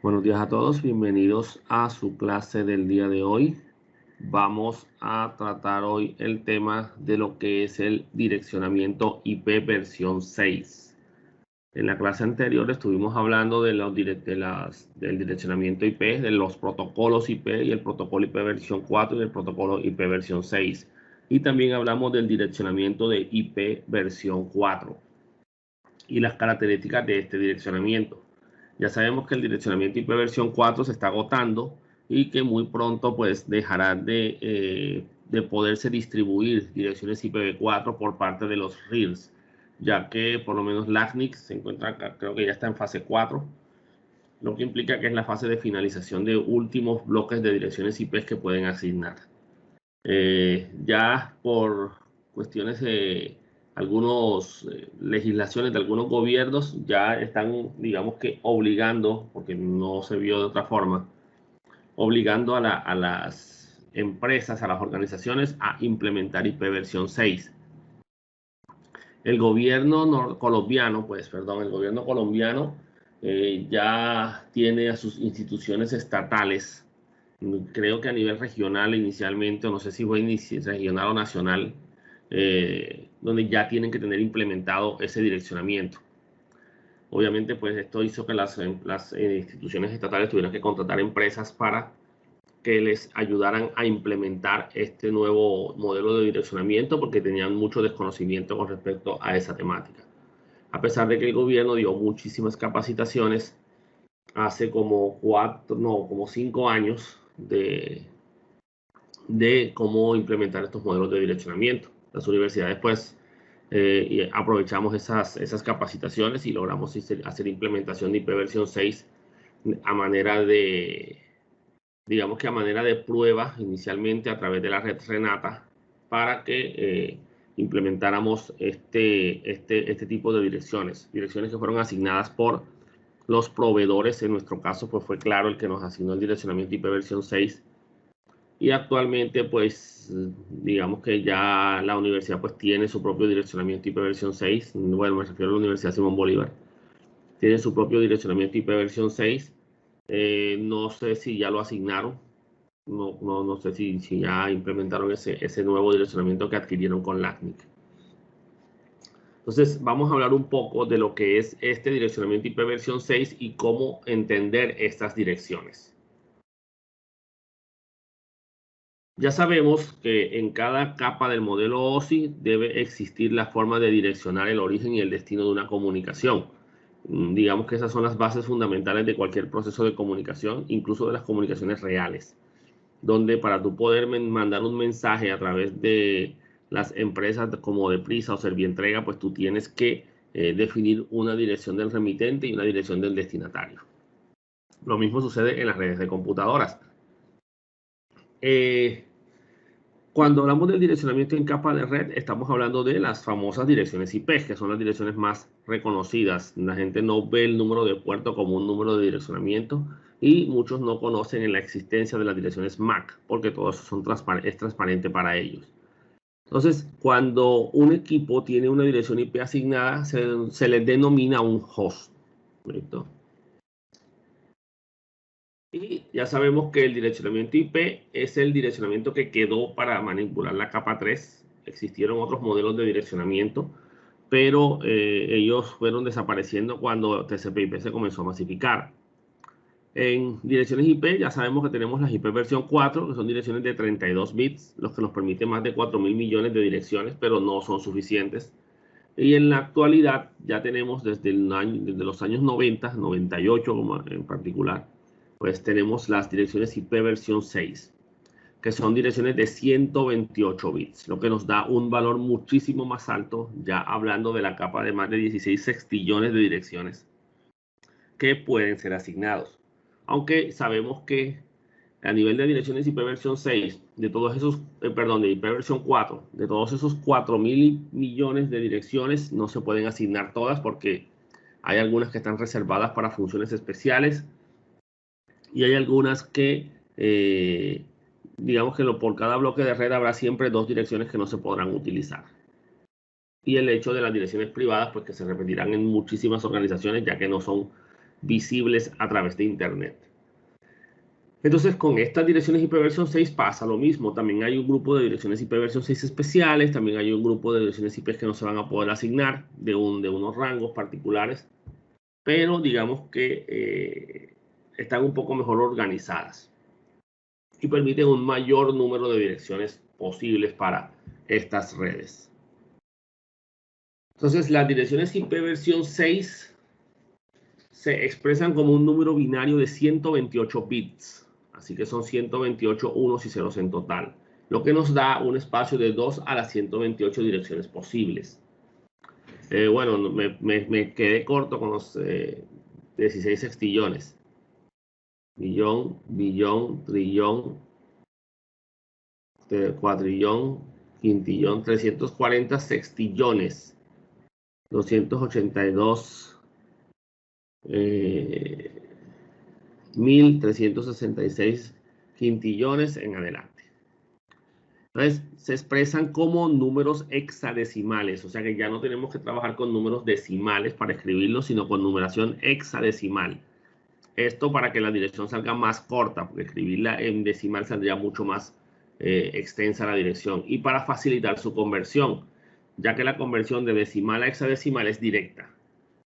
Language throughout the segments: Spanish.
Buenos días a todos, bienvenidos a su clase del día de hoy. Vamos a tratar hoy el tema de lo que es el direccionamiento IP versión 6. En la clase anterior estuvimos hablando de del direccionamiento IP, de los protocolos IP y el protocolo IP versión 4 y el protocolo IP versión 6. Y también hablamos del direccionamiento de IP versión 4 y las características de este direccionamiento. Ya sabemos que el direccionamiento IP versión 4 se está agotando y que muy pronto pues dejará de poderse distribuir direcciones IPv4 por parte de los RIRs, ya que por lo menos LACNIC se encuentra acá, creo que ya está en fase 4, lo que implica que es la fase de finalización de últimos bloques de direcciones IP que pueden asignar. Ya por cuestiones de algunas legislaciones de algunos gobiernos ya están, digamos que obligando, porque no se vio de otra forma, obligando a las empresas, a las organizaciones a implementar IP versión 6. El gobierno colombiano, el gobierno colombiano ya tiene a sus instituciones estatales, creo que a nivel regional inicialmente, o no sé si fue regional o nacional, donde ya tienen que tener implementado ese direccionamiento. Obviamente, pues esto hizo que las instituciones estatales tuvieran que contratar empresas para que les ayudaran a implementar este nuevo modelo de direccionamiento porque tenían mucho desconocimiento con respecto a esa temática. A pesar de que el gobierno dio muchísimas capacitaciones hace como 5 años de cómo implementar estos modelos de direccionamiento. Las universidades pues aprovechamos esas capacitaciones y logramos hacer implementación de IP versión 6 a manera de, digamos que a manera de prueba inicialmente a través de la red Renata para que implementáramos este tipo de direcciones que fueron asignadas por los proveedores. En nuestro caso pues fue Claro el que nos asignó el direccionamiento IP versión 6. Y actualmente, pues, digamos que ya la universidad pues tiene su propio direccionamiento IP versión 6. Bueno, me refiero a la Universidad Simón Bolívar. Tiene su propio direccionamiento IP versión 6. No sé si ya lo asignaron. No sé si ya implementaron ese nuevo direccionamiento que adquirieron con LACNIC. Entonces, vamos a hablar un poco de lo que es este direccionamiento IP versión 6 y cómo entender estas direcciones. Ya sabemos que en cada capa del modelo OSI debe existir la forma de direccionar el origen y el destino de una comunicación. Digamos que esas son las bases fundamentales de cualquier proceso de comunicación, incluso de las comunicaciones reales, donde para tú poder mandar un mensaje a través de las empresas como Deprisa o Servientrega, pues tú tienes que definir una dirección del remitente y una dirección del destinatario. Lo mismo sucede en las redes de computadoras. Cuando hablamos del direccionamiento en capa de red, estamos hablando de las famosas direcciones IP, que son las direcciones más reconocidas. La gente no ve el número de puerto como un número de direccionamiento y muchos no conocen la existencia de las direcciones MAC, porque todo eso es transparente para ellos. Entonces, cuando un equipo tiene una dirección IP asignada, se le denomina un host. ¿Correcto? Y ya sabemos que el direccionamiento IP es el direccionamiento que quedó para manipular la capa 3. Existieron otros modelos de direccionamiento, pero ellos fueron desapareciendo cuando TCP/IP se comenzó a masificar. En direcciones IP ya sabemos que tenemos las IP versión 4, que son direcciones de 32 bits, los que nos permiten más de 4.000 millones de direcciones, pero no son suficientes. Y en la actualidad ya tenemos desde los años 90, 98 en particular, pues tenemos las direcciones IP versión 6, que son direcciones de 128 bits, lo que nos da un valor muchísimo más alto, ya hablando de la capa de más de 16 sextillones de direcciones que pueden ser asignados. Aunque sabemos que a nivel de direcciones IP versión 6, de todos esos, de IP versión 4, de todos esos 4.000 millones de direcciones, no se pueden asignar todas porque hay algunas que están reservadas para funciones especiales y hay algunas que, digamos que por cada bloque de red habrá siempre 2 direcciones que no se podrán utilizar. Y el hecho de las direcciones privadas, pues que se repetirán en muchísimas organizaciones, ya que no son visibles a través de Internet. Entonces, con estas direcciones IP versión 6 pasa lo mismo. También hay un grupo de direcciones IP versión 6 especiales. También hay un grupo de direcciones IP que no se van a poder asignar de unos rangos particulares. Pero digamos que están un poco mejor organizadas y permiten un mayor número de direcciones posibles para estas redes. Entonces, las direcciones IP versión 6 se expresan como un número binario de 128 bits. Así que son 128 unos y ceros en total, lo que nos da un espacio de 2 a las 128 direcciones posibles. Bueno, me quedé corto con los 16 sextillones. Billón, billón, trillón, cuatrillón, quintillón, 340 sextillones, 282 1.366 quintillones en adelante. Entonces, se expresan como números hexadecimales, o sea que ya no tenemos que trabajar con números decimales para escribirlos, sino con numeración hexadecimal. Esto para que la dirección salga más corta, porque escribirla en decimal saldría mucho más extensa la dirección. Y para facilitar su conversión, ya que la conversión de decimal a hexadecimal es directa,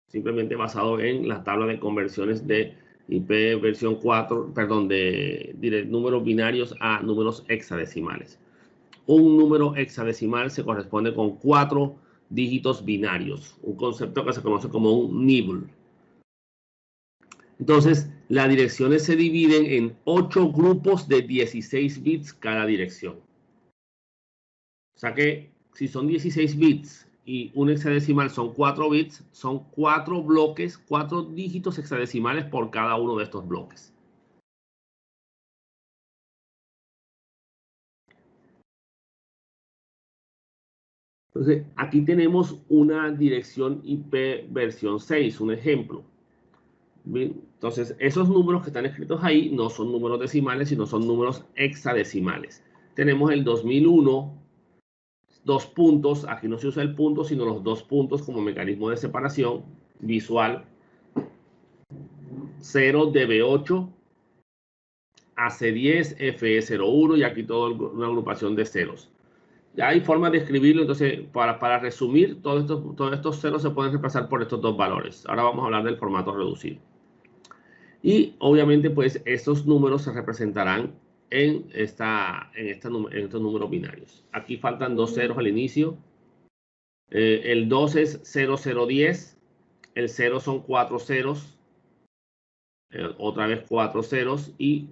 simplemente basado en la tabla de conversiones de IP versión 4, perdón, de números binarios a números hexadecimales. Un número hexadecimal se corresponde con 4 dígitos binarios, un concepto que se conoce como un nibble. Entonces, las direcciones se dividen en 8 grupos de 16 bits cada dirección. O sea que si son 16 bits y un hexadecimal son 4 bits, son 4 bloques, 4 dígitos hexadecimales por cada uno de estos bloques. Entonces, aquí tenemos una dirección IP versión 6, un ejemplo. Bien, entonces, esos números que están escritos ahí no son números decimales, sino son números hexadecimales. Tenemos el 2001, 2 puntos, aquí no se usa el punto, sino los 2 puntos como mecanismo de separación visual. 0 DB8, AC10, FE01 y aquí toda una agrupación de ceros. Ya hay formas de escribirlo, entonces para resumir, todos estos ceros se pueden reemplazar por estos dos valores. Ahora vamos a hablar del formato reducido. Y obviamente pues estos números se representarán en estos números binarios. Aquí faltan 2 ceros al inicio. El 2 es 0010. El 0 son 4 ceros. Otra vez 4 ceros y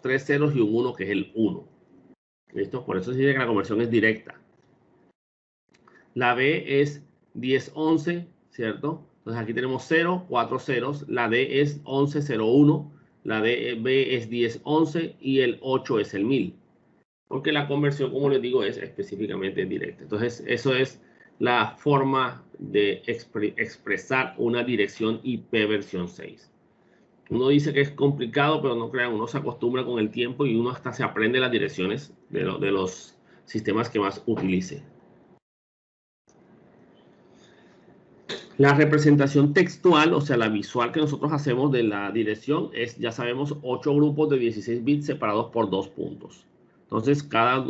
3 ceros y un 1 que es el 1. ¿Listo? Por eso se dice que la conversión es directa. La B es 1011, ¿cierto? Entonces aquí tenemos 0, 4 ceros. La D es 1101. La B es 1011 y el 8 es el 1000. Porque la conversión, como les digo, es específicamente directa. Entonces, eso es la forma de expresar una dirección IP versión 6. Uno dice que es complicado, pero no crean, uno se acostumbra con el tiempo y uno hasta se aprende las direcciones de los sistemas que más utilice. La representación textual, o sea, la visual que nosotros hacemos de la dirección es, ya sabemos, 8 grupos de 16 bits separados por 2 puntos. Entonces, cada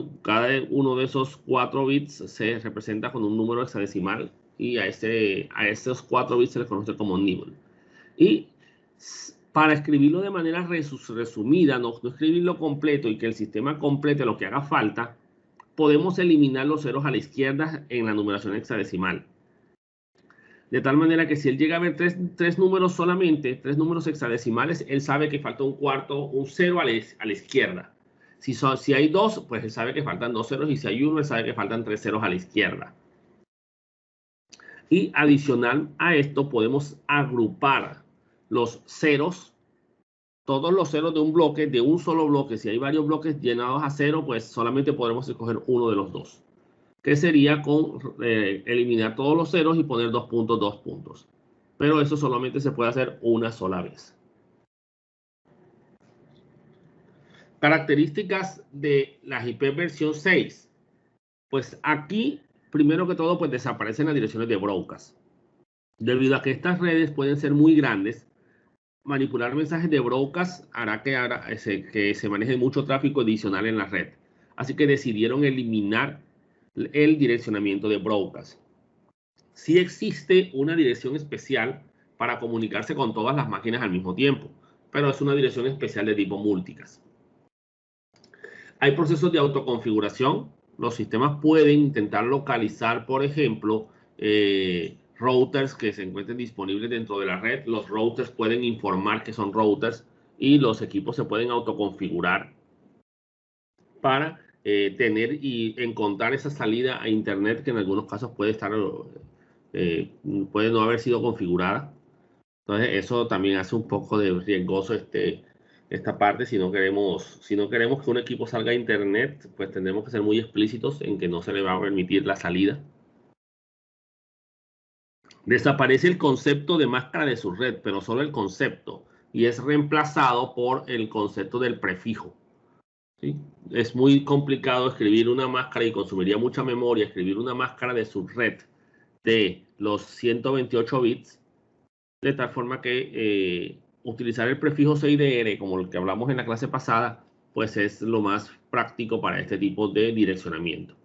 uno de esos 4 bits se representa con un número hexadecimal y a esos 4 bits se les conoce como nibble. Y para escribirlo de manera resumida, no escribirlo completo y que el sistema complete lo que haga falta, podemos eliminar los ceros a la izquierda en la numeración hexadecimal. De tal manera que si él llega a ver tres números solamente, 3 números hexadecimales, él sabe que falta un cero a la izquierda. Si hay 2, pues él sabe que faltan 2 ceros, y si hay 1, él sabe que faltan 3 ceros a la izquierda. Y adicional a esto, podemos agrupar los ceros, todos los ceros de un bloque, de un solo bloque. Si hay varios bloques llenados a 0, pues solamente podremos escoger uno de los dos, que sería con eliminar todos los ceros y poner 2 puntos, 2 puntos. Pero eso solamente se puede hacer una sola vez. Características de la IP versión 6. Pues aquí, primero que todo, pues desaparecen las direcciones de broadcast. Debido a que estas redes pueden ser muy grandes, manipular mensajes de broadcast hará que se maneje mucho tráfico adicional en la red. Así que decidieron eliminar el direccionamiento de broadcast. Sí existe una dirección especial para comunicarse con todas las máquinas al mismo tiempo, pero es una dirección especial de tipo multicast. Hay procesos de autoconfiguración. Los sistemas pueden intentar localizar, por ejemplo, routers que se encuentren disponibles dentro de la red. Los routers pueden informar que son routers y los equipos se pueden autoconfigurar para tener y encontrar esa salida a internet que en algunos casos puede no haber sido configurada. Entonces eso también hace un poco de riesgoso esta parte. Si no queremos que un equipo salga a internet, pues tendremos que ser muy explícitos en que no se le va a permitir la salida. Desaparece el concepto de máscara de su red, pero solo el concepto, y es reemplazado por el concepto del prefijo. ¿Sí? Es muy complicado escribir una máscara y consumiría mucha memoria escribir una máscara de su red de los 128 bits, de tal forma que utilizar el prefijo CIDR, como el que hablamos en la clase pasada, pues es lo más práctico para este tipo de direccionamiento.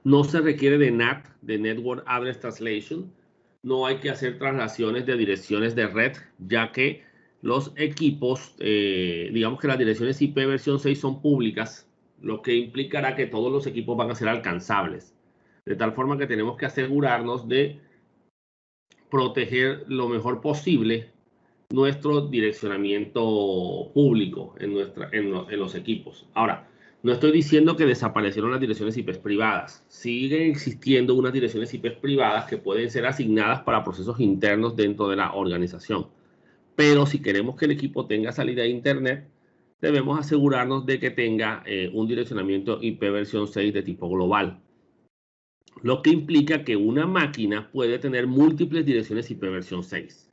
No se requiere de NAT, de Network Address Translation. No hay que hacer traslaciones de direcciones de red, ya que los equipos, digamos que las direcciones IP versión 6 son públicas, lo que implicará que todos los equipos van a ser alcanzables. De tal forma que tenemos que asegurarnos de proteger lo mejor posible nuestro direccionamiento público en los equipos. Ahora, no estoy diciendo que desaparecieron las direcciones IP privadas. Siguen existiendo unas direcciones IP privadas que pueden ser asignadas para procesos internos dentro de la organización. Pero si queremos que el equipo tenga salida a internet, debemos asegurarnos de que tenga un direccionamiento IP versión 6 de tipo global. Lo que implica que una máquina puede tener múltiples direcciones IP versión 6.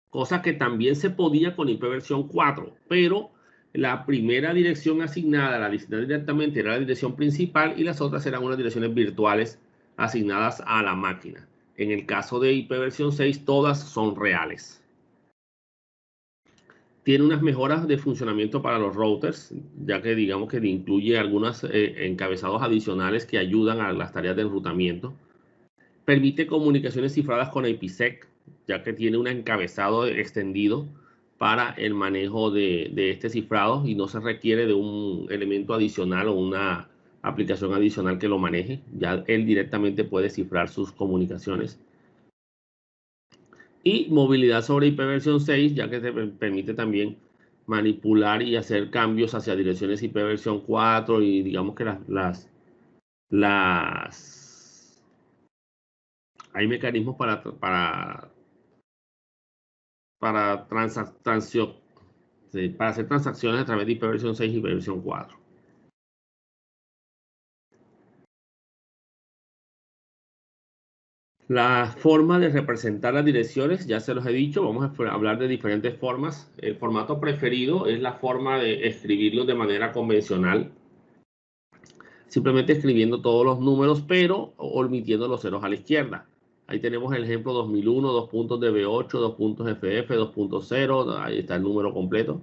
Cosa que también se podía con IP versión 4, pero la primera dirección asignada, la asignada directamente, era la dirección principal y las otras eran unas direcciones virtuales asignadas a la máquina. En el caso de IP versión 6, todas son reales. Tiene unas mejoras de funcionamiento para los routers, ya que digamos que incluye algunos encabezados adicionales que ayudan a las tareas de enrutamiento. Permite comunicaciones cifradas con IPsec, ya que tiene un encabezado extendido para el manejo de este cifrado y no se requiere de un elemento adicional o una aplicación adicional que lo maneje. Ya él directamente puede cifrar sus comunicaciones. Y movilidad sobre IP versión 6, ya que te permite también manipular y hacer cambios hacia direcciones IP versión 4 y digamos que hay mecanismos para hacer transacciones a través de IP versión 6 y IP versión 4. La forma de representar las direcciones, ya se los he dicho, vamos a hablar de diferentes formas. El formato preferido es la forma de escribirlo de manera convencional, simplemente escribiendo todos los números, pero omitiendo los ceros a la izquierda. Ahí tenemos el ejemplo 2001, 2 puntos DB8, 2 puntos FF, 2.0, ahí está el número completo.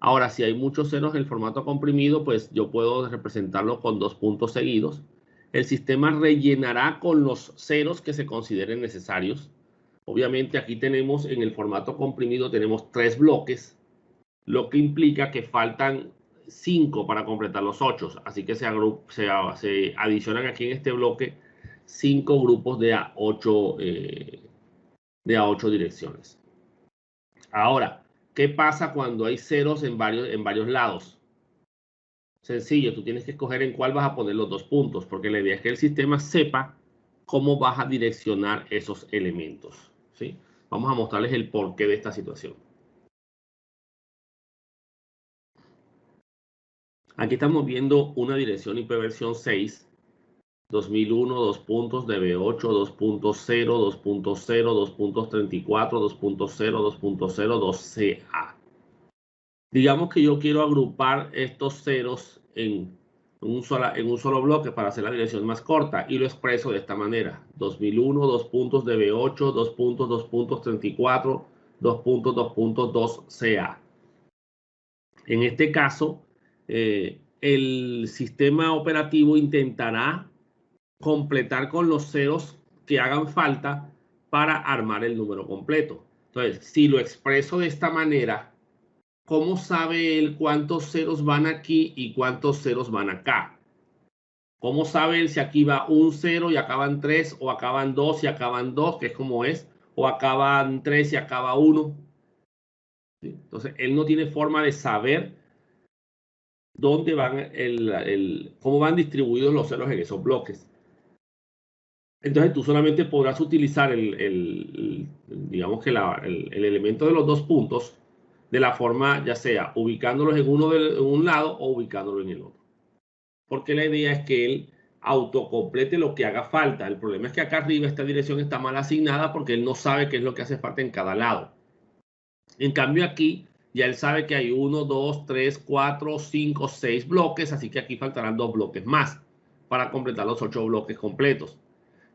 Ahora, si hay muchos ceros en el formato comprimido, pues yo puedo representarlo con 2 puntos seguidos. El sistema rellenará con los ceros que se consideren necesarios. Obviamente aquí tenemos en el formato comprimido tenemos 3 bloques, lo que implica que faltan 5 para completar los 8. Así que se adicionan aquí en este bloque 5 grupos de A8 direcciones. Ahora, ¿qué pasa cuando hay ceros en varios lados? Sencillo, tú tienes que escoger en cuál vas a poner los 2 puntos, porque la idea es que el sistema sepa cómo vas a direccionar esos elementos, ¿sí? Vamos a mostrarles el porqué de esta situación. Aquí estamos viendo una dirección IP versión 6, 2001, 2 puntos, DB8, 2.0, 2.0, 2.34, 2.0, 2.0, 2CA. Digamos que yo quiero agrupar estos ceros en un solo bloque para hacer la dirección más corta y lo expreso de esta manera. 2001, 2 puntos DB8, 2 puntos, 2.34, 2.2.2ca. En este caso, el sistema operativo intentará completar con los ceros que hagan falta para armar el número completo. Entonces, si lo expreso de esta manera, ¿cómo sabe él cuántos ceros van aquí y cuántos ceros van acá? ¿Cómo sabe él si aquí va un 0 y acaban 3, o acaban 2 y acaban 2, que es como es, o acaban 3 y acaba 1? ¿Sí? Entonces, él no tiene forma de saber dónde van cómo van distribuidos los ceros en esos bloques. Entonces, tú solamente podrás utilizar digamos que el elemento de los dos puntos de la forma, ya sea ubicándolos en un lado o ubicándolo en el otro. Porque la idea es que él autocomplete lo que haga falta. El problema es que acá arriba esta dirección está mal asignada porque él no sabe qué es lo que hace falta en cada lado. En cambio aquí ya él sabe que hay 1, 2, 3, 4, 5, 6 bloques, así que aquí faltarán 2 bloques más para completar los 8 bloques completos.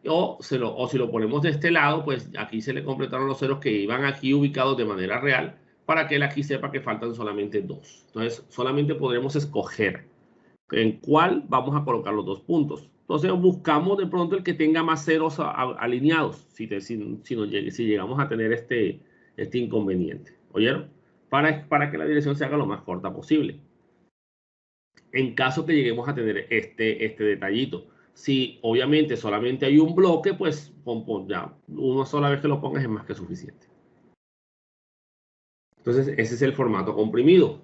O si lo ponemos de este lado, pues aquí se le completaron los ceros que iban aquí ubicados de manera real para que él aquí sepa que faltan solamente 2. Entonces solamente podremos escoger en cuál vamos a colocar los 2 puntos. Entonces buscamos de pronto el que tenga más ceros alineados, si llegamos a tener este inconveniente. ¿Oyeron? Para que la dirección se haga lo más corta posible. En caso que lleguemos a tener este detallito. Si obviamente solamente hay un bloque, pues ya una sola vez que lo pongas es más que suficiente. Entonces ese es el formato comprimido.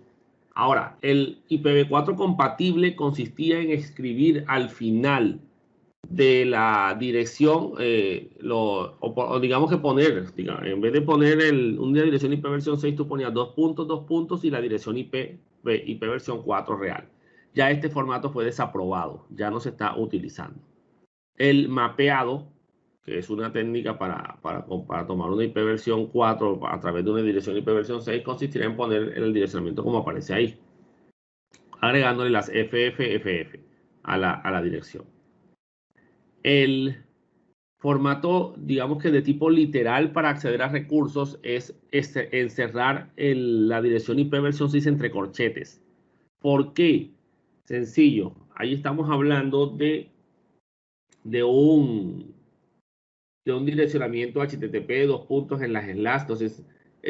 Ahora, el IPv4 compatible consistía en escribir al final de la dirección, o digamos que poner, en vez de poner una dirección IP versión 6, tú ponías 2 puntos, y la dirección IP versión 4 real. Ya este formato fue desaprobado, ya no se está utilizando. El mapeado, que es una técnica para tomar una IP versión 4 a través de una dirección IP versión 6, consistirá en poner el direccionamiento como aparece ahí, agregándole las FFFF a la dirección. El formato, digamos que de tipo literal para acceder a recursos es encerrar la dirección IP versión 6 entre corchetes. ¿Por qué? Sencillo. Ahí estamos hablando de un direccionamiento HTTP, 2 puntos en las slash. Entonces,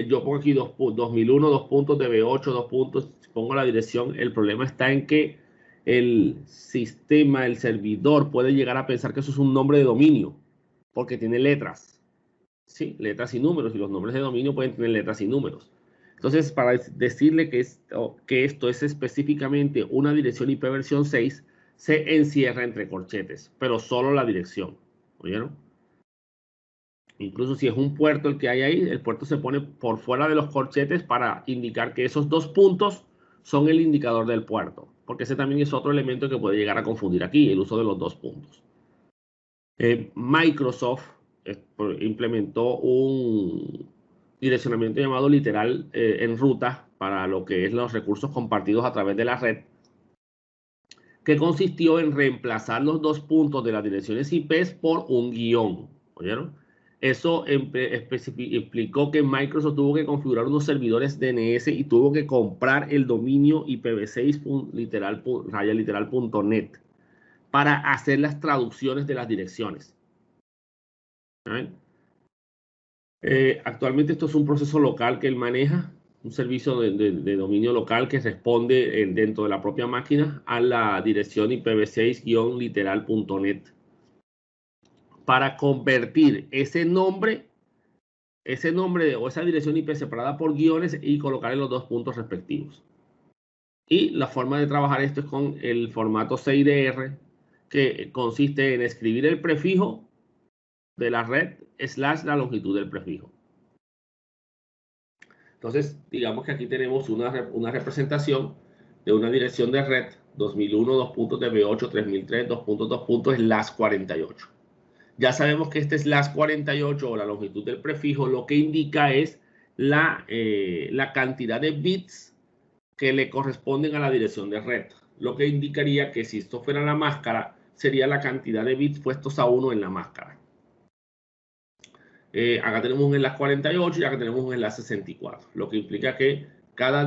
yo pongo aquí 2001, 2 puntos, DB8, 2 puntos, pongo la dirección. El problema está en que el sistema, el servidor, puede llegar a pensar que eso es un nombre de dominio, porque tiene letras. Sí, letras y números, y los nombres de dominio pueden tener letras y números. Entonces, para decirle que esto es específicamente una dirección IP versión 6, se encierra entre corchetes, pero solo la dirección. ¿Oyeron? Incluso si es un puerto el que hay ahí, el puerto se pone por fuera de los corchetes para indicar que esos 2 puntos son el indicador del puerto, porque ese también es otro elemento que puede llegar a confundir aquí, el uso de los 2 puntos. Microsoft implementó un direccionamiento llamado literal en ruta para lo que es los recursos compartidos a través de la red, que consistió en reemplazar los 2 puntos de las direcciones IP por un guión. ¿Oyeron? Eso explicó que Microsoft tuvo que configurar unos servidores DNS y tuvo que comprar el dominio IPv6.literal.net para hacer las traducciones de las direcciones. Actualmente esto es un proceso local que él maneja, un servicio de dominio local que responde dentro de la propia máquina a la dirección IPv6-literal.net para convertir ese nombre o esa dirección IP separada por guiones y colocarle los 2 puntos respectivos. Y la forma de trabajar esto es con el formato CIDR, que consiste en escribir el prefijo de la red / la longitud del prefijo. Entonces, digamos que aquí tenemos una representación de una dirección de red 2001, 2.db8, 3003, 2.2./48. Ya sabemos que este /48 o la longitud del prefijo lo que indica es la cantidad de bits que le corresponden a la dirección de red. Lo que indicaría que si esto fuera la máscara, sería la cantidad de bits puestos a 1 en la máscara. Acá tenemos un enlace 48 y acá tenemos un enlace 64. Lo que implica que cada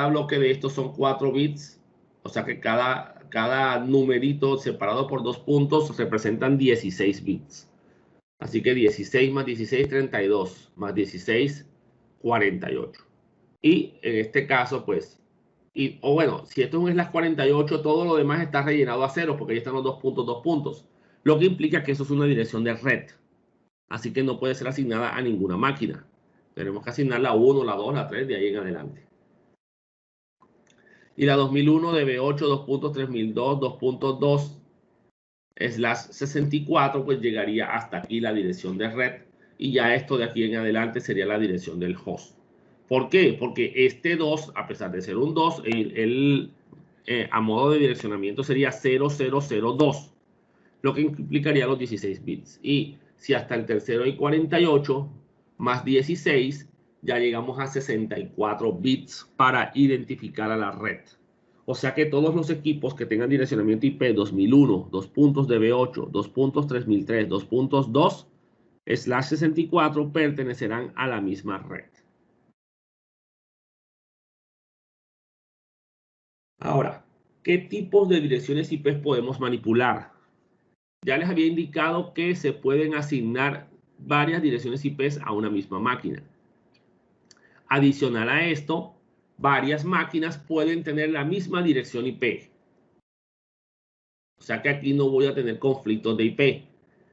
bloque de estos son 4 bits. O sea que cada numerito separado por 2 puntos representan 16 bits. Así que 16 más 16, 32, más 16, 48. Y en este caso, pues, o bueno, si esto es un slash 48, todo lo demás está rellenado a 0, porque ahí están los 2 puntos, 2 puntos. Lo que implica que eso es una dirección de red. Así que no puede ser asignada a ninguna máquina. Tenemos que asignarla a 1, la 2, la 3, de ahí en adelante. Y la 2001 de B8, 2.3002, 2.2, slash 64, pues llegaría hasta aquí la dirección de red. Y ya esto de aquí en adelante sería la dirección del host. ¿Por qué? Porque este 2, a pesar de ser un 2, a modo de direccionamiento sería 0002, lo que implicaría los 16 bits. Y si hasta el tercero hay 48 más 16, ya llegamos a 64 bits para identificar a la red. O sea que todos los equipos que tengan direccionamiento IP 2001, 2 puntos DB8, 2 puntos 3003, 2.2, slash 64 pertenecerán a la misma red. Ahora, ¿qué tipos de direcciones IP podemos manipular? Ya les había indicado que se pueden asignar varias direcciones IP a una misma máquina. Adicional a esto, varias máquinas pueden tener la misma dirección IP. O sea que aquí no voy a tener conflictos de IP.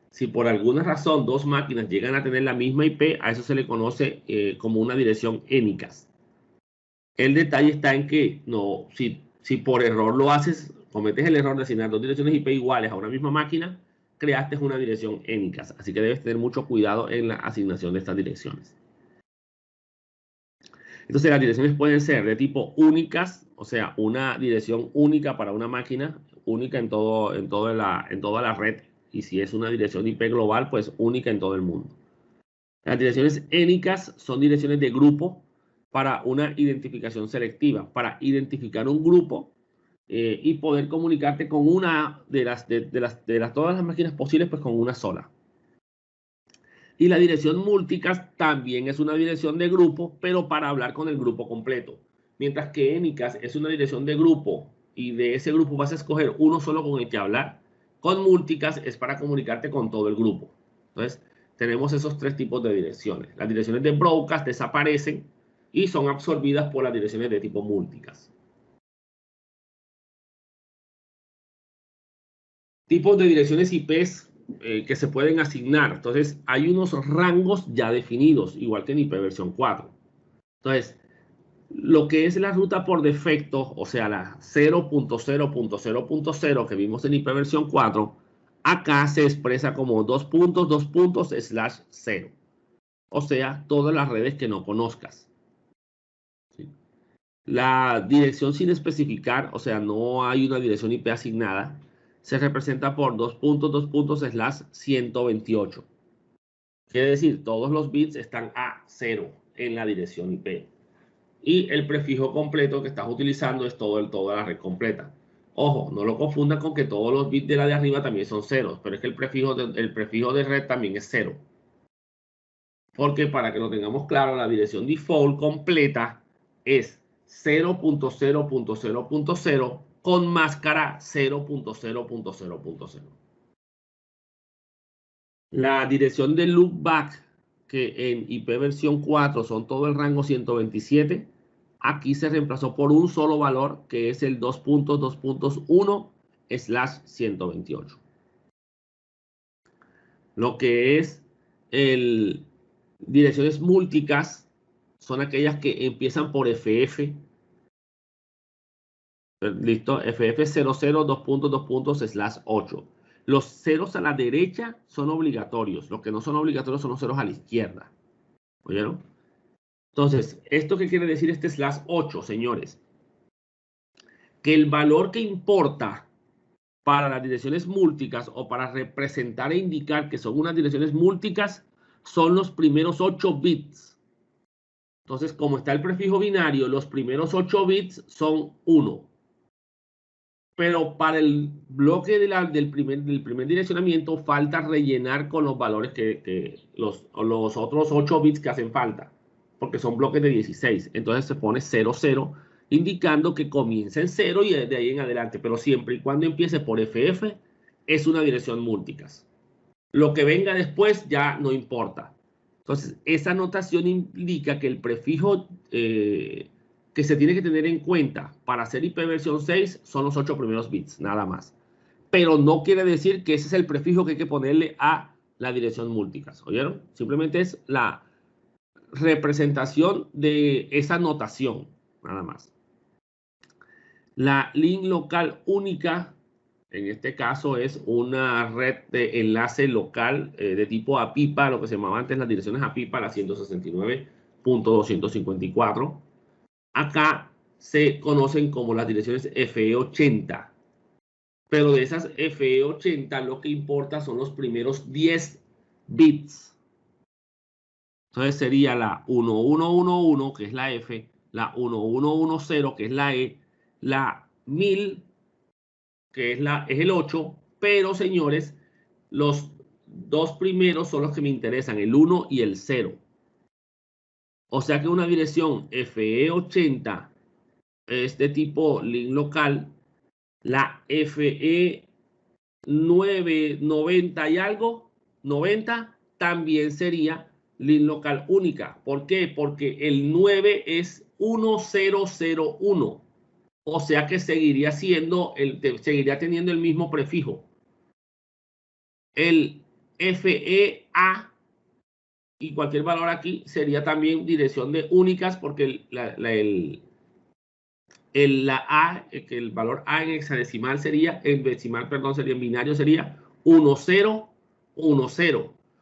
Si por alguna razón dos máquinas llegan a tener la misma IP, a eso se le conoce como una dirección ENICAS. El detalle está en que no, si por error lo haces, cometes el error de asignar dos direcciones IP iguales a una misma máquina, creaste una dirección ENICAS. Así que debes tener mucho cuidado en la asignación de estas direcciones. Entonces las direcciones pueden ser de tipo únicas, o sea, una dirección única para una máquina, única en toda la red. Y si es una dirección IP global, pues única en todo el mundo. Las direcciones énicas son direcciones de grupo para una identificación selectiva, para identificar un grupo y poder comunicarte con una de todas las máquinas posibles, pues con una sola. Y la dirección múlticas también es una dirección de grupo, pero para hablar con el grupo completo. Mientras que énicas es una dirección de grupo y de ese grupo vas a escoger uno solo con el que hablar. Con múlticas es para comunicarte con todo el grupo. Entonces, tenemos esos tres tipos de direcciones. Las direcciones de broadcast desaparecen y son absorbidas por las direcciones de tipo múlticas. Tipos de direcciones IPs que se pueden asignar. Entonces, hay unos rangos ya definidos, igual que en IP versión 4. Entonces, lo que es la ruta por defecto, o sea, la 0.0.0.0 que vimos en IP versión 4, acá se expresa como 2 puntos, 2 puntos, slash 0. O sea, todas las redes que no conozcas. ¿Sí? La dirección sin especificar, o sea, no hay una dirección IP asignada, se representa por 2 puntos, 2 puntos, slash 128. Quiere decir, todos los bits están a 0 en la dirección IP. Y el prefijo completo que estás utilizando es toda la red completa. Ojo, no lo confundan con que todos los bits de la de arriba también son ceros, pero es que el prefijo de red también es 0. Porque para que lo tengamos claro, la dirección default completa es 0.0.0.0 con máscara 0.0.0.0. La dirección de loopback, que en IP versión 4 son todo el rango 127, aquí se reemplazó por un solo valor, que es el 2.2.1/128. Lo que es direcciones múlticas son aquellas que empiezan por FF. Listo, FF00 2.2./8. Los ceros a la derecha son obligatorios. Los que no son obligatorios son los ceros a la izquierda. ¿Oyeron? Entonces, ¿esto qué quiere decir este /8, señores? Que el valor que importa para las direcciones múlticas o para representar e indicar que son unas direcciones múlticas son los primeros 8 bits. Entonces, como está el prefijo binario, los primeros 8 bits son 1. Pero para el bloque del primer direccionamiento falta rellenar con los valores los otros 8 bits que hacen falta, porque son bloques de 16. Entonces se pone 0, 0, indicando que comienza en 0 y de ahí en adelante, pero siempre y cuando empiece por FF es una dirección multicast. Lo que venga después ya no importa. Entonces, esa notación indica que el prefijo que se tiene que tener en cuenta para hacer IP versión 6 son los 8 primeros bits, nada más. Pero no quiere decir que ese es el prefijo que hay que ponerle a la dirección multicast. ¿Oyeron? Simplemente es la representación de esa notación, nada más. La link local única, en este caso, es una red de enlace local de tipo APIPA, lo que se llamaba antes las direcciones APIPA, la 169.254. Acá se conocen como las direcciones FE80. Pero de esas FE80 lo que importa son los primeros 10 bits. Entonces sería la 1111, que es la F, la 1110, que es la E, la 1000, que es el 8, pero señores, los dos primeros son los que me interesan, el 1 y el 0. O sea que una dirección FE80 es de tipo link local, la FE990 y algo, 90, también sería link local única. ¿Por qué? Porque el 9 es 1001. O sea que seguiría teniendo el mismo prefijo. El FEA y cualquier valor aquí sería también dirección de únicas, porque el valor A en hexadecimal sería, en decimal, perdón, sería en binario, sería 1010.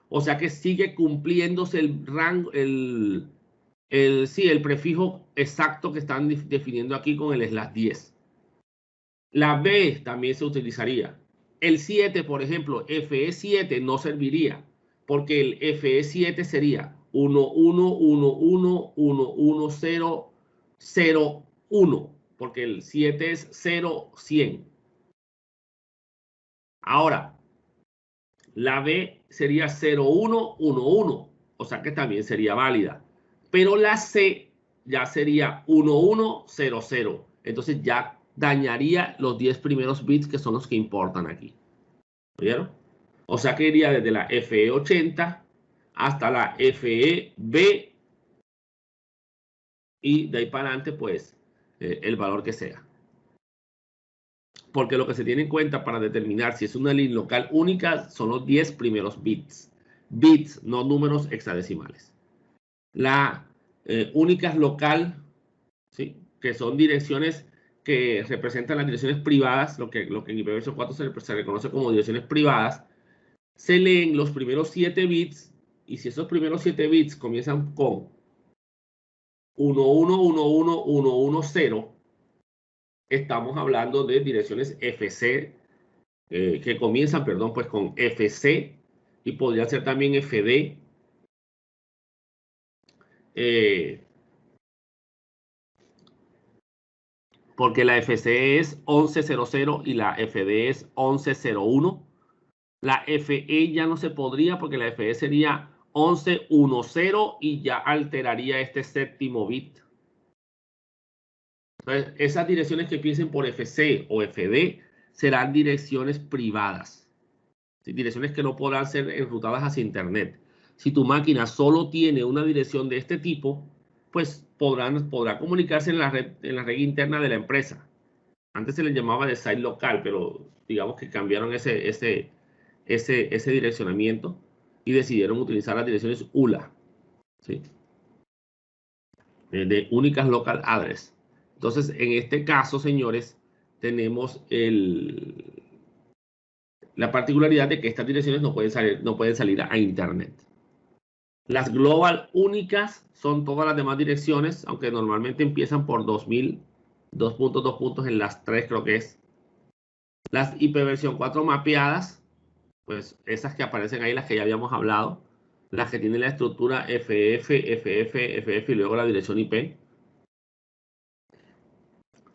O sea que sigue cumpliéndose el rango, el prefijo exacto que están definiendo aquí con el /10. La B también se utilizaría. El 7, por ejemplo, FE7 no serviría, porque el FE7 sería 1111111001, porque el 7 es 0, 100. Ahora, la B sería 0111, o sea que también sería válida. Pero la C ya sería 1100. Entonces ya dañaría los 10 primeros bits, que son los que importan aquí. ¿Oyeron? O sea que iría desde la FE80 hasta la FEB y de ahí para adelante, pues, el valor que sea. Porque lo que se tiene en cuenta para determinar si es una línea local única son los 10 primeros bits. Bits, no números hexadecimales. La única local, ¿sí?, que son direcciones que representan las direcciones privadas, lo que en IPv 4 se reconoce como direcciones privadas, se leen los primeros 7 bits, y si esos primeros 7 bits comienzan con 1111110, estamos hablando de direcciones FC, que comienzan, perdón, pues con FC, y podría ser también FD. Porque la FC es 1100 y la FD es 1101. La FE ya no se podría, porque la FE sería 1110 y ya alteraría este séptimo bit. Entonces, esas direcciones que empiecen por FC o FD serán direcciones privadas. ¿Sí? Direcciones que no podrán ser enrutadas hacia Internet. Si tu máquina solo tiene una dirección de este tipo, pues podrá comunicarse en la red interna de la empresa. Antes se le llamaba de site local, pero digamos que cambiaron ese direccionamiento y decidieron utilizar las direcciones ULA, ¿sí?, de únicas local address. Entonces, en este caso, señores, tenemos la particularidad de que estas direcciones no pueden salir a Internet. Las global únicas son todas las demás direcciones, aunque normalmente empiezan por 2000, 2 puntos en las 3, creo que es. Las IPv4 mapeadas, pues esas que aparecen ahí, las que ya habíamos hablado, las que tienen la estructura FF, FF, FF y luego la dirección IP,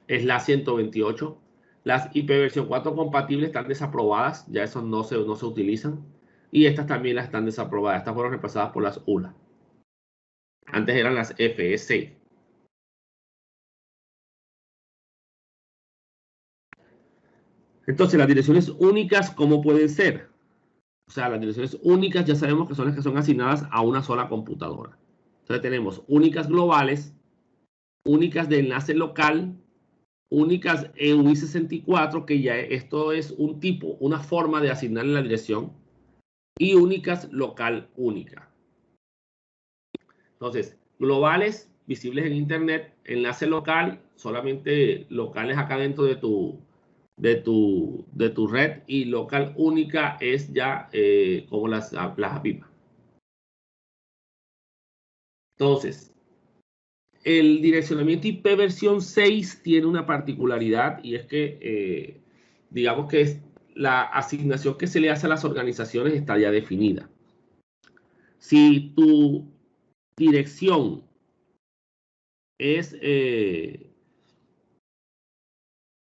es la 128. Las IP versión 4 compatibles están desaprobadas, ya esos no se utilizan. Y estas también las están desaprobadas. Estas fueron reemplazadas por las ULA. Antes eran las FS. Entonces, las direcciones únicas, ¿cómo pueden ser? O sea, las direcciones únicas ya sabemos que son las que son asignadas a una sola computadora. Entonces tenemos únicas globales, únicas de enlace local, únicas EUI64, que ya esto es un tipo, una forma de asignarle la dirección, y únicas local única. Entonces, globales, visibles en Internet, enlace local, solamente locales acá dentro de tu red, y local única es ya como las APIPA. Entonces, el direccionamiento IP versión 6 tiene una particularidad, y es que, digamos que es la asignación que se le hace a las organizaciones está ya definida. Si tu dirección es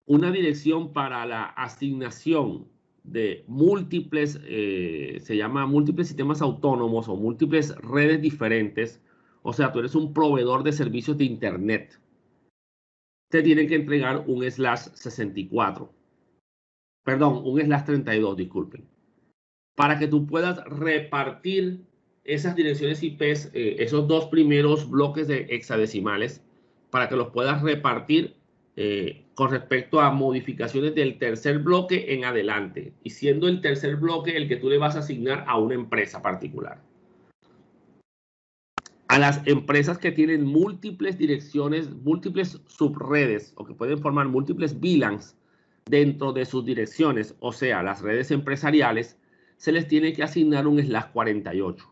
una dirección para la asignación de múltiples, se llama múltiples sistemas autónomos o múltiples redes diferentes, o sea, tú eres un proveedor de servicios de Internet, te tienen que entregar un /64. Perdón, un /32, disculpen. Para que tú puedas repartir esas direcciones IPs, esos dos primeros bloques de hexadecimales, para que los puedas repartir con respecto a modificaciones del tercer bloque en adelante, y siendo el tercer bloque el que tú le vas a asignar a una empresa particular. A las empresas que tienen múltiples direcciones, múltiples subredes, o que pueden formar múltiples VLANs dentro de sus direcciones, o sea, las redes empresariales, se les tiene que asignar un /48.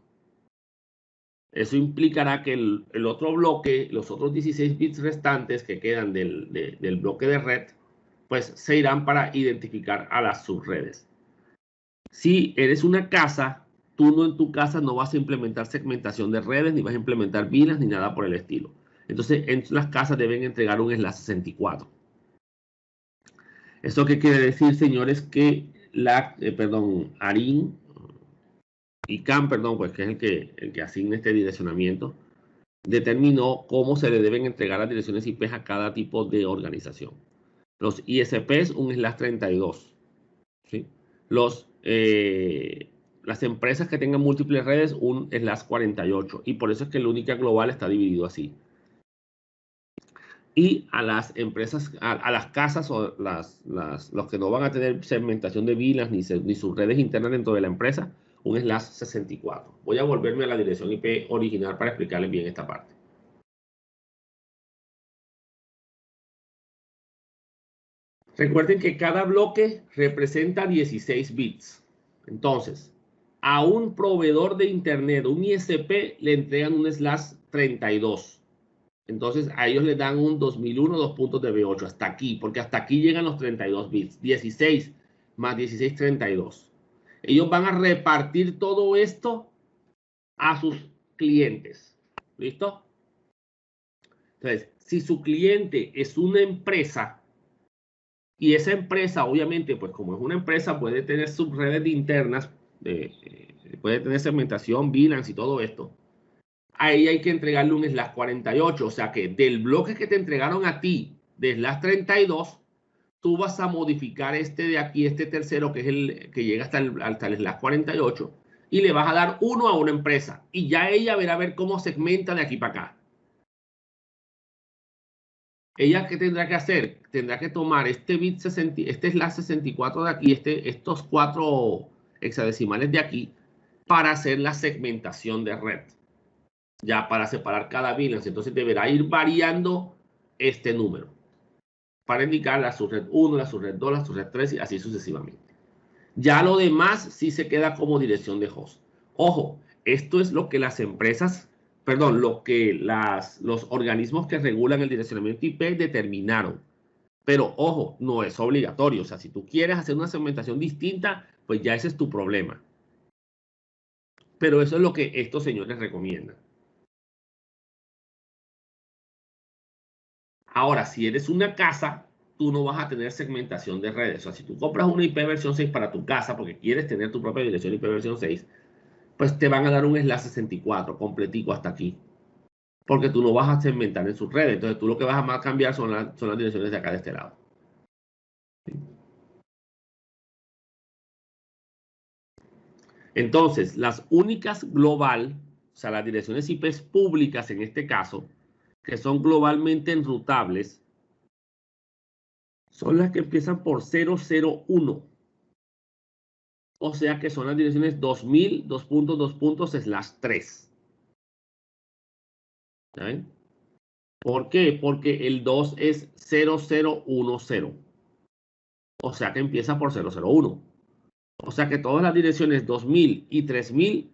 Eso implicará que el otro bloque, los otros 16 bits restantes que quedan del bloque de red, pues se irán para identificar a las subredes. Si eres una casa, tú no en tu casa no vas a implementar segmentación de redes, ni vas a implementar VLANs, ni nada por el estilo. Entonces, en las casas deben entregar un /64. ¿Eso qué quiere decir, señores? Que ARIN y CAN, pues que es el que asigna este direccionamiento, determinó cómo se le deben entregar las direcciones IP a cada tipo de organización. Los ISPs, un /32. ¿Sí? Las empresas que tengan múltiples redes, un /48. Y por eso es que el única global está dividido así. Y a las empresas, a las casas o los que no van a tener segmentación de VLANs ni sus redes internas dentro de la empresa, un /64. Voy a volverme a la dirección IP original para explicarles bien esta parte. Recuerden que cada bloque representa 16 bits. Entonces, a un proveedor de Internet, un ISP, le entregan un /32. Entonces, a ellos les dan un 2001, 2 puntos de B8, hasta aquí, porque hasta aquí llegan los 32 bits. 16 más 16, 32. Ellos van a repartir todo esto a sus clientes. ¿Listo? Entonces, si su cliente es una empresa, y esa empresa, obviamente, pues como es una empresa, puede tener subredes internas, puede tener segmentación, VLANs y todo esto. Ahí hay que entregarle un /48. O sea que del bloque que te entregaron a ti de /32, tú vas a modificar este de aquí, este tercero, que es el que llega hasta el /48, y le vas a dar uno a una empresa. Y ya ella verá a ver cómo segmenta de aquí para acá. Ella, ¿qué tendrá que hacer? Tendrá que tomar este bit 60, este /64 de aquí, estos 4 hexadecimales de aquí, para hacer la segmentación de red. Ya para separar cada VLAN. Entonces deberá ir variando este número para indicar la subred 1, la subred 2, la subred 3 y así sucesivamente. Ya lo demás sí se queda como dirección de host. Ojo, esto es lo que las empresas, perdón, lo que los organismos que regulan el direccionamiento IP determinaron. Pero ojo, no es obligatorio. O sea, si tú quieres hacer una segmentación distinta, pues ya ese es tu problema. Pero eso es lo que estos señores recomiendan. Ahora, si eres una casa, tú no vas a tener segmentación de redes. O sea, si tú compras una IP versión 6 para tu casa porque quieres tener tu propia dirección IP versión 6, pues te van a dar un slash 64 completico hasta aquí. Porque tú no vas a segmentar en sus redes. Entonces tú lo que vas a cambiar son las direcciones de acá de este lado. Entonces, las únicas global, o sea, las direcciones IP públicas en este caso, que son globalmente enrutables, son las que empiezan por 001. O sea que son las direcciones 2000, 2.2./3. ¿Saben? ¿Por qué? Porque el 2 es 0010. O sea que empieza por 001. O sea que todas las direcciones 2000 y 3000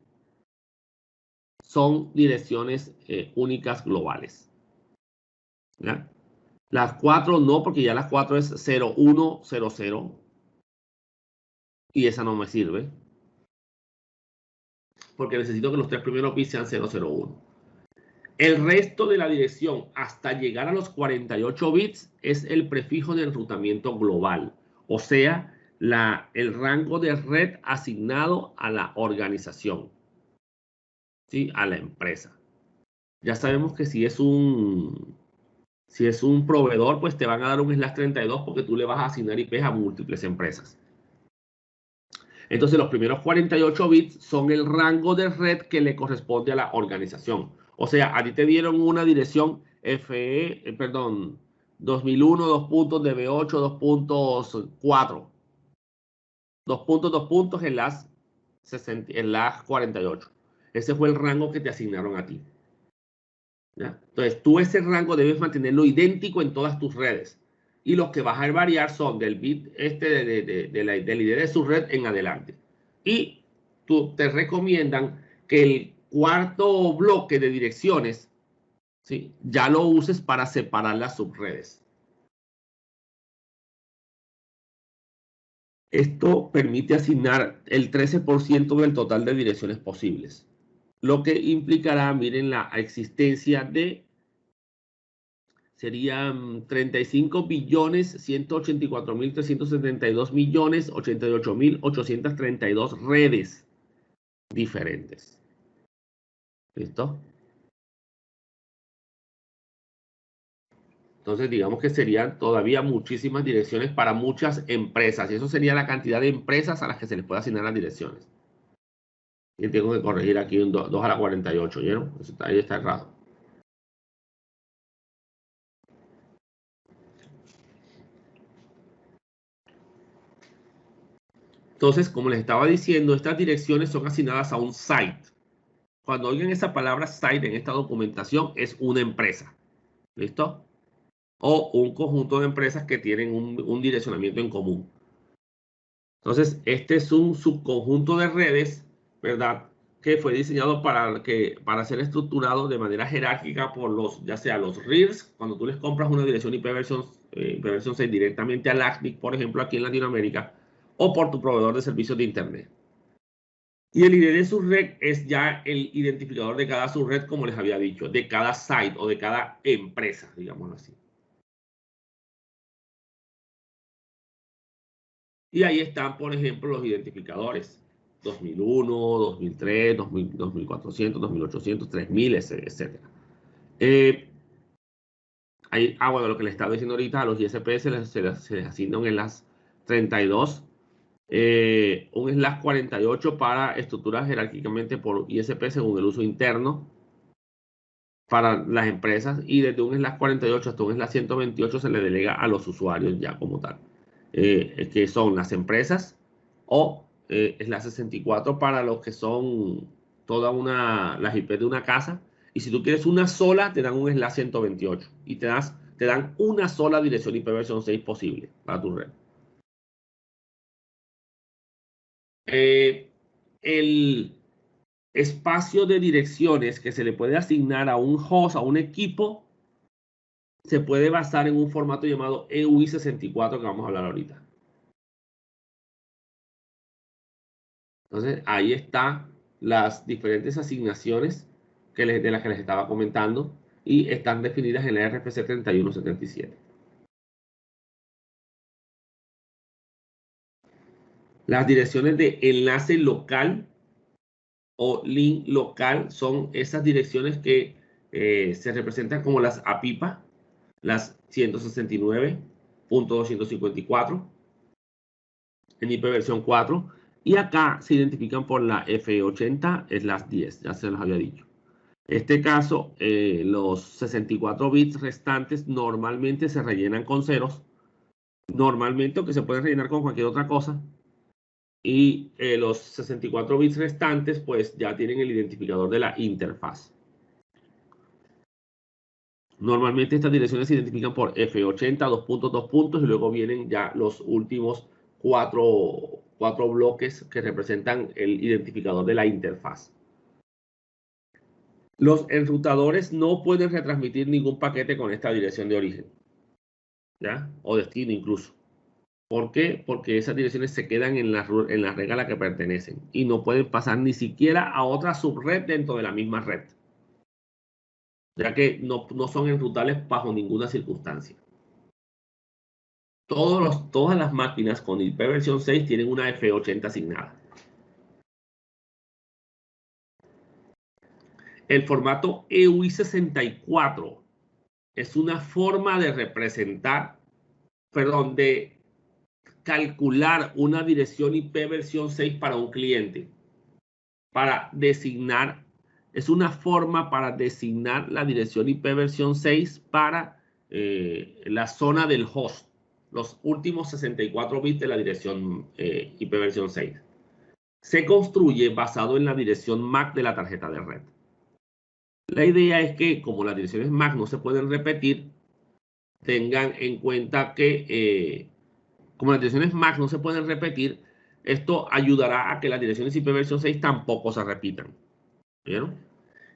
son direcciones únicas globales. ¿Ya? Las 4 no, porque ya las 4 es 0100 y esa no me sirve. Porque necesito que los tres primeros bits sean 001. El resto de la dirección hasta llegar a los 48 bits es el prefijo de enrutamiento global. O sea, el rango de red asignado a la organización. ¿Sí? A la empresa. Ya sabemos que si es un proveedor, pues te van a dar un slash 32 porque tú le vas a asignar IPs a múltiples empresas. Entonces los primeros 48 bits son el rango de red que le corresponde a la organización. O sea, a ti te dieron una dirección 2001, 2.db8, 2.4. 2.2 en las 48. Ese fue el rango que te asignaron a ti. ¿Ya? Entonces, tú ese rango debes mantenerlo idéntico en todas tus redes. Y los que vas a variar son del bit del ID de su red en adelante. Y te recomiendan que el cuarto bloque de direcciones, ¿sí?, ya lo uses para separar las subredes. Esto permite asignar el 13% del total de direcciones posibles, lo que implicará, miren, la existencia de serían 35.184.372.088.832 redes diferentes. ¿Listo? Entonces, digamos que serían todavía muchísimas direcciones para muchas empresas. Y eso sería la cantidad de empresas a las que se les puede asignar las direcciones. Y tengo que corregir aquí un 2 a la 48, ¿vieron? Ahí está errado. Entonces, como les estaba diciendo, estas direcciones son asignadas a un site. Cuando oigan esa palabra site en esta documentación, es una empresa. ¿Listo? O un conjunto de empresas que tienen un direccionamiento en común. Entonces, este es un subconjunto de redes, ¿verdad?, que fue diseñado para ser estructurado de manera jerárquica por ya sea los RIRs, cuando tú les compras una dirección IP versión 6 directamente al ACNIC, por ejemplo, aquí en Latinoamérica, o por tu proveedor de servicios de Internet. Y el ID de subred es ya el identificador de cada subred, como les había dicho, de cada site o de cada empresa, digámoslo así. Y ahí están, por ejemplo, los identificadores. 2001, 2003, 2000, 2400, 2800, 3000, etc. Bueno, lo que les estaba diciendo ahorita, a los ISP se les asignan en las 32. Un slash 48 para estructuras jerárquicamente por ISP según el uso interno para las empresas. Y desde un slash 48 hasta un slash 128 se le delega a los usuarios ya como tal. Que son las empresas, o es la 64 para los que son las IP de una casa. Y si tú quieres una sola, te dan un slash 128 y te dan una sola dirección IP versión 6 posible para tu red. El espacio de direcciones que se le puede asignar a un host, a un equipo, se puede basar en un formato llamado EUI64 que vamos a hablar ahorita. Entonces, ahí están las diferentes asignaciones de las que les estaba comentando y están definidas en la RFC 3177. Las direcciones de enlace local o link local son esas direcciones que se representan como las APIPA, las 169.254 en IP versión 4, y acá se identifican por la F80/10, ya se los había dicho. En este caso, los 64 bits restantes normalmente se rellenan con ceros, normalmente, aunque se pueden rellenar con cualquier otra cosa. Y los 64 bits restantes, pues ya tienen el identificador de la interfaz. Normalmente estas direcciones se identifican por F80, 2 puntos, y luego vienen ya los últimos cuatro bloques que representan el identificador de la interfaz. Los enrutadores no pueden retransmitir ningún paquete con esta dirección de origen, ¿ya? O destino incluso. ¿Por qué? Porque esas direcciones se quedan en la red a la que pertenecen y no pueden pasar ni siquiera a otra subred dentro de la misma red, ya que no son enrutables bajo ninguna circunstancia. Todas las máquinas con IP versión 6 tienen una F80 asignada. El formato EUI64 es una forma de representar, perdón, de calcular una dirección IP versión 6 para un cliente, para designar, es una forma para designar la dirección IP versión 6 para la zona del host, los últimos 64 bits de la dirección IP versión 6. Se construye basado en la dirección MAC de la tarjeta de red. La idea es que, como las direcciones MAC no se pueden repetir, tengan en cuenta que como las direcciones MAC no se pueden repetir, esto ayudará a que las direcciones IP versión 6 tampoco se repitan. ¿Vieron?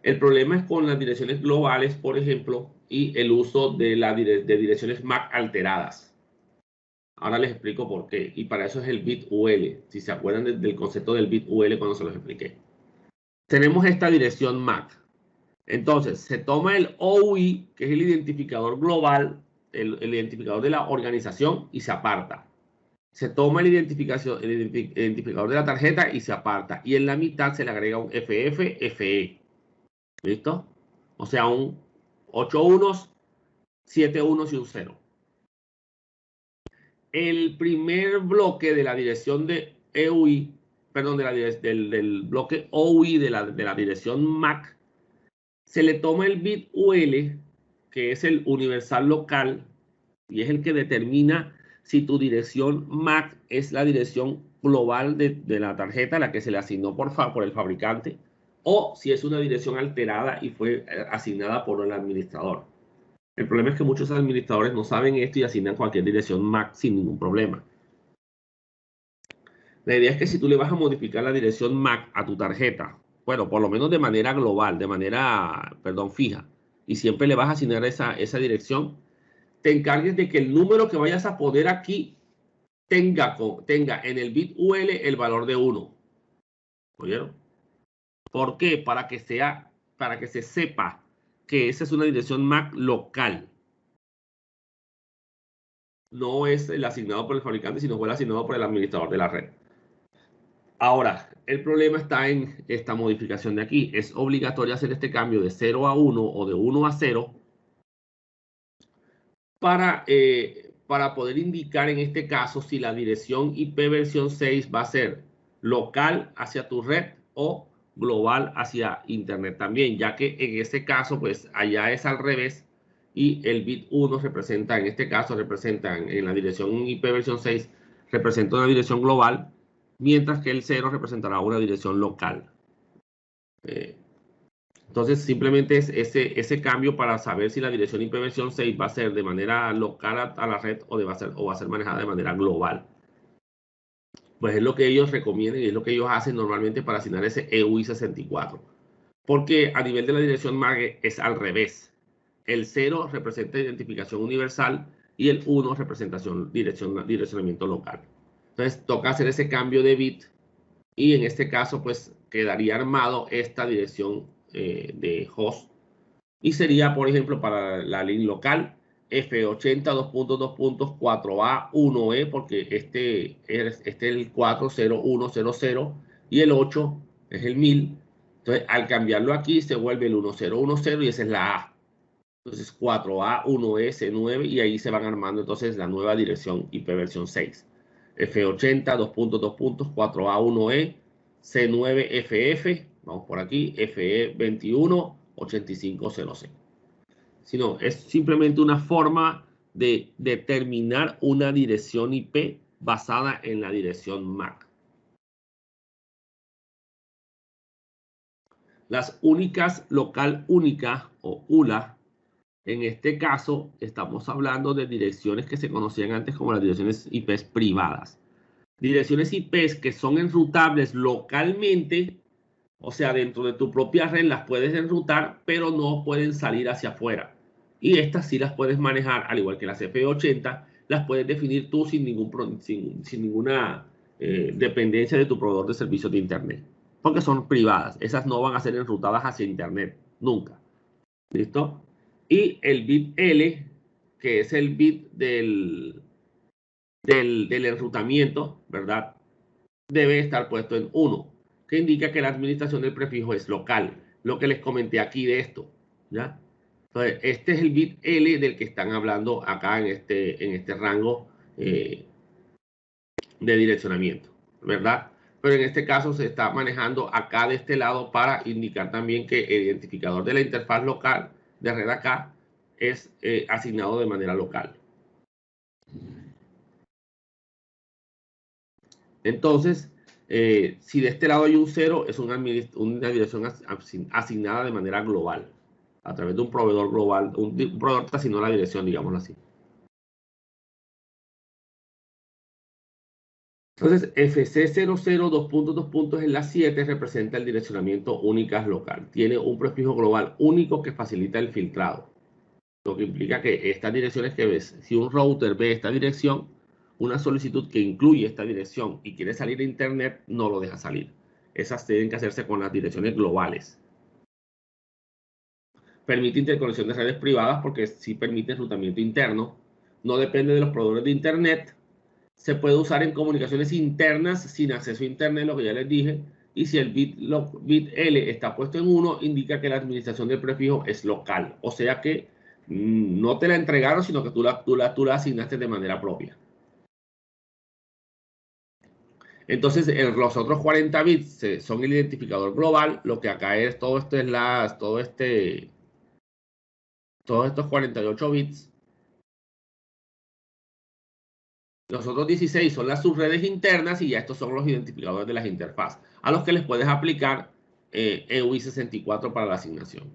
El problema es con las direcciones globales, por ejemplo, y el uso de direcciones MAC alteradas. Ahora les explico por qué. Y para eso es el bit UL. Si se acuerdan del concepto del bit UL cuando se los expliqué. Tenemos esta dirección MAC. Entonces, se toma el OUI, que es el identificador global, el identificador de la organización, y se aparta. Se toma el identificador de la tarjeta y se aparta. Y en la mitad se le agrega un FF-FE. ¿Listo? O sea, un 8 unos, 7 unos y un 0. El primer bloque de la dirección de EUI, perdón, del bloque OUI de la dirección MAC, se le toma el bit UL, que es el universal local, y es el que determina si tu dirección MAC es la dirección global de la tarjeta, la que se le asignó por el fabricante, o si es una dirección alterada y fue asignada por el administrador. El problema es que muchos administradores no saben esto y asignan cualquier dirección MAC sin ningún problema. La idea es que si tú le vas a modificar la dirección MAC a tu tarjeta, bueno, por lo menos de manera global, de manera, perdón, fija, y siempre le vas a asignar esa dirección, te encargues de que el número que vayas a poner aquí tenga en el bit UL el valor de 1. ¿Oyeron? ¿Por qué? Para que se sepa que esa es una dirección MAC local. No es el asignado por el fabricante, sino fue el asignado por el administrador de la red. Ahora, el problema está en esta modificación de aquí. Es obligatorio hacer este cambio de 0 a 1 o de 1 a 0 para poder indicar en este caso si la dirección IP versión 6 va a ser local hacia tu red o global hacia internet también, ya que en este caso pues allá es al revés y el bit 1 representa, en este caso representa en la dirección IP versión 6 representa una dirección global, mientras que el 0 representará una dirección local. Entonces, simplemente es ese cambio para saber si la dirección IP versión 6 va a ser de manera local a la red o va a ser manejada de manera global. Pues es lo que ellos recomiendan y es lo que ellos hacen normalmente para asignar ese EUI64. Porque a nivel de la dirección MAC es al revés. El 0 representa identificación universal y el 1 representación direccionamiento local. Entonces, toca hacer ese cambio de bit y en este caso, pues quedaría armado esta dirección de host y sería, por ejemplo, para la link local F80 4A 1E, porque este es el 40100 y el 8 es el 1000. Entonces, al cambiarlo aquí, se vuelve el 1010 y esa es la A. Entonces, 4A, 1E, C9 y ahí se van armando entonces la nueva dirección IP versión 6. F80 4A 1E, C9 FF, vamos por aquí, FE21 8500. Sino es simplemente una forma de determinar una dirección IP basada en la dirección MAC. Las únicas local única o ULA, en este caso estamos hablando de direcciones que se conocían antes como las direcciones IPs privadas. Direcciones IPs que son enrutables localmente, o sea, dentro de tu propia red las puedes enrutar, pero no pueden salir hacia afuera. Y estas sí las puedes manejar, al igual que las F80, las puedes definir tú sin ninguna dependencia de tu proveedor de servicios de Internet. Porque son privadas. Esas no van a ser enrutadas hacia Internet, nunca. ¿Listo? Y el bit L, que es el bit del enrutamiento, ¿verdad? Debe estar puesto en 1, que indica que la administración del prefijo es local. Lo que les comenté aquí de esto, ¿ya? Entonces, este es el bit L del que están hablando acá en este rango de direccionamiento, ¿verdad? Pero en este caso se está manejando acá de este lado para indicar también que el identificador de la interfaz local de red acá es asignado de manera local. Entonces, si de este lado hay un 0, es una dirección asignada de manera global, a través de un proveedor global. Un proveedor te asignó la dirección, digámoslo así. Entonces, FC00 en la 7 representa el direccionamiento únicas local. Tiene un prefijo global único que facilita el filtrado. Lo que implica que estas direcciones que ves, si un router ve esta dirección, una solicitud que incluye esta dirección y quiere salir de Internet, no lo deja salir. Esas tienen que hacerse con las direcciones globales. Permite interconexión de redes privadas porque sí permite enrutamiento interno. No depende de los proveedores de Internet. Se puede usar en comunicaciones internas sin acceso a Internet, lo que ya les dije. Y si el bit L está puesto en 1, indica que la administración del prefijo es local. O sea que no te la entregaron, sino que tú la asignaste de manera propia. Entonces, los otros 40 bits son el identificador global. Lo que acá es todo esto es todos estos 48 bits. Los otros 16 son las subredes internas y ya estos son los identificadores de las interfaces, a los que les puedes aplicar EUI64 para la asignación.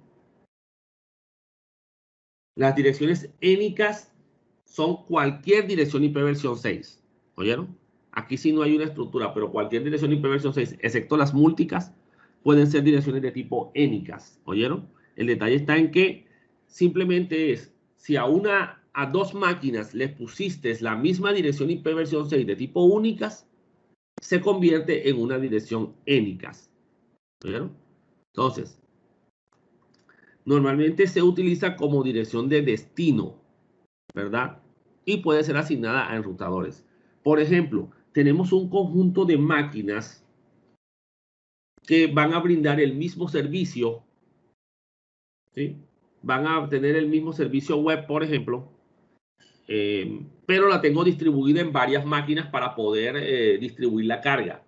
Las direcciones énicas son cualquier dirección IP versión 6. ¿Oyeron? Aquí sí no hay una estructura, pero cualquier dirección IP versión 6, excepto las múlticas, pueden ser direcciones de tipo énicas. ¿Oyeron? El detalle está en que simplemente es, si a dos máquinas les pusiste la misma dirección IP versión 6 de tipo únicas, se convierte en una dirección énicas. ¿Oyeron? Entonces, normalmente se utiliza como dirección de destino, ¿verdad? Y puede ser asignada a enrutadores. Por ejemplo, tenemos un conjunto de máquinas que van a brindar el mismo servicio, ¿sí? Van a tener el mismo servicio web, por ejemplo, pero la tengo distribuida en varias máquinas para poder distribuir la carga.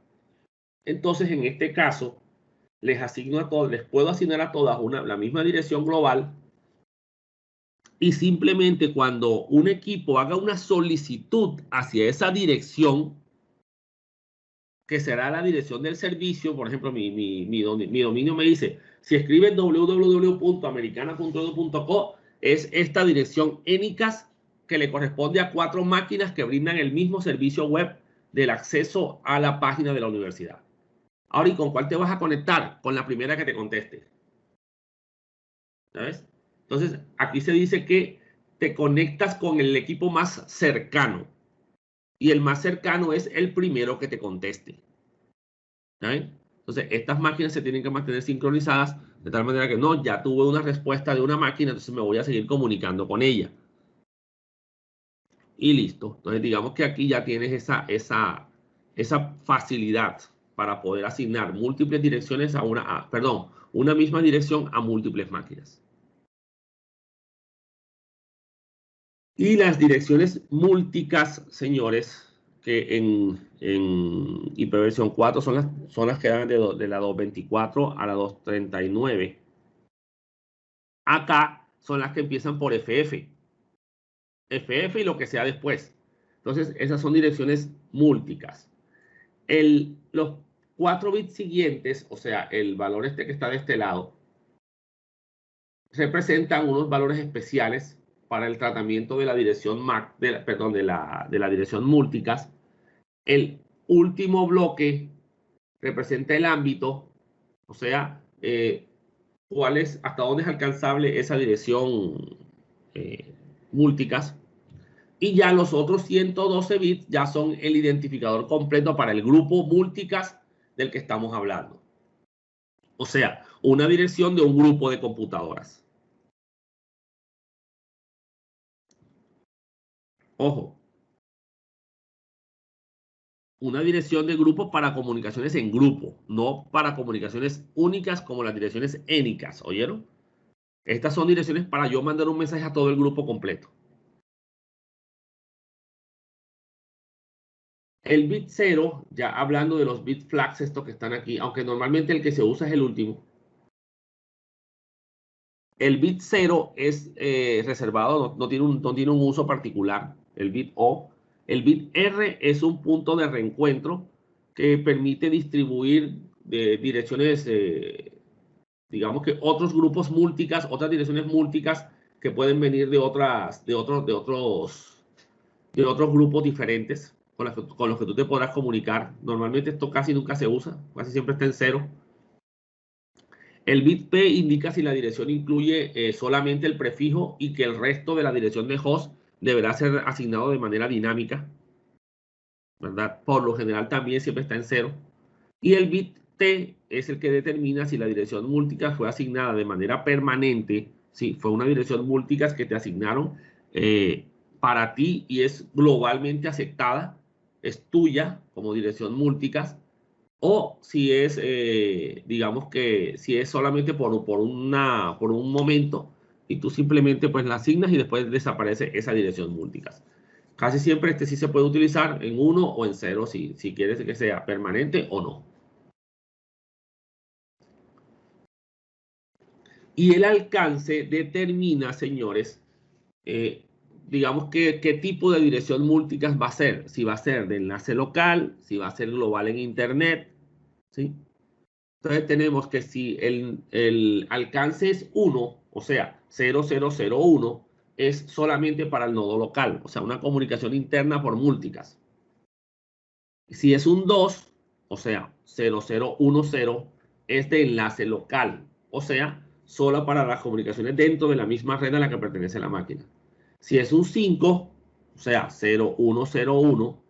Entonces, en este caso, les puedo asignar a todas la misma dirección global. Y simplemente cuando un equipo haga una solicitud hacia esa dirección, que será la dirección del servicio, por ejemplo, mi dominio me dice, si escribes www.americana.edu.co, es esta dirección énicas que le corresponde a 4 máquinas que brindan el mismo servicio web del acceso a la página de la universidad. Ahora, ¿y con cuál te vas a conectar? Con la primera que te conteste. ¿Sabes? Entonces, aquí se dice que te conectas con el equipo más cercano. Y el más cercano es el primero que te conteste. ¿Sabes? Entonces, estas máquinas se tienen que mantener sincronizadas de tal manera que no, ya tuve una respuesta de una máquina, entonces me voy a seguir comunicando con ella. y listo. Entonces, digamos que aquí ya tienes esa facilidad para poder asignar múltiples direcciones a una misma dirección a múltiples máquinas. Y las direcciones múlticas, señores, que en IPv 4 son las que van de la 224 a la 239. Acá son las que empiezan por FF. FF y lo que sea después. Entonces, esas son direcciones múlticas. Los 4 bits siguientes, o sea, el valor este que está de este lado, representan unos valores especiales para el tratamiento de la dirección MAC, de la dirección múlticas. El último bloque representa el ámbito, o sea, hasta dónde es alcanzable esa dirección múlticas. Y ya los otros 112 bits ya son el identificador completo para el grupo múlticas del que estamos hablando. O sea, una dirección de un grupo de computadoras. Ojo. Una dirección de grupo para comunicaciones en grupo, no para comunicaciones únicas como las direcciones énicas, ¿oyeron? Estas son direcciones para yo mandar un mensaje a todo el grupo completo. El bit 0, ya hablando de los bit flags, estos que están aquí, aunque normalmente el que se usa es el último. El bit 0 es reservado, no tiene un uso particular. El bit O. El bit R es un punto de reencuentro que permite distribuir direcciones, digamos que otros grupos múlticas, otras direcciones múlticas que pueden venir de otros grupos diferentes con los que tú te podrás comunicar. Normalmente esto casi nunca se usa, casi siempre está en 0. El bit P indica si la dirección incluye solamente el prefijo y que el resto de la dirección de host deberá ser asignado de manera dinámica, ¿verdad? Por lo general también siempre está en 0. Y el bit T es el que determina si la dirección múlticas fue asignada de manera permanente, si fue una dirección múlticas que te asignaron para ti y es globalmente aceptada, es tuya como dirección múlticas, o si es, digamos que si es solamente por un momento y tú simplemente pues la asignas y después desaparece esa dirección múlticas. Casi siempre este sí se puede utilizar en 1 o en 0 si quieres que sea permanente o no. Y el alcance determina, señores, digamos qué tipo de dirección múlticas va a ser. Si va a ser de enlace local, si va a ser global en Internet, ¿sí? Entonces tenemos que si el alcance es 1, o sea, 0001, es solamente para el nodo local, o sea, una comunicación interna por múlticas. Si es un 2, o sea, 0010, es de enlace local, o sea, solo para las comunicaciones dentro de la misma red a la que pertenece la máquina. Si es un 5, o sea, 0101,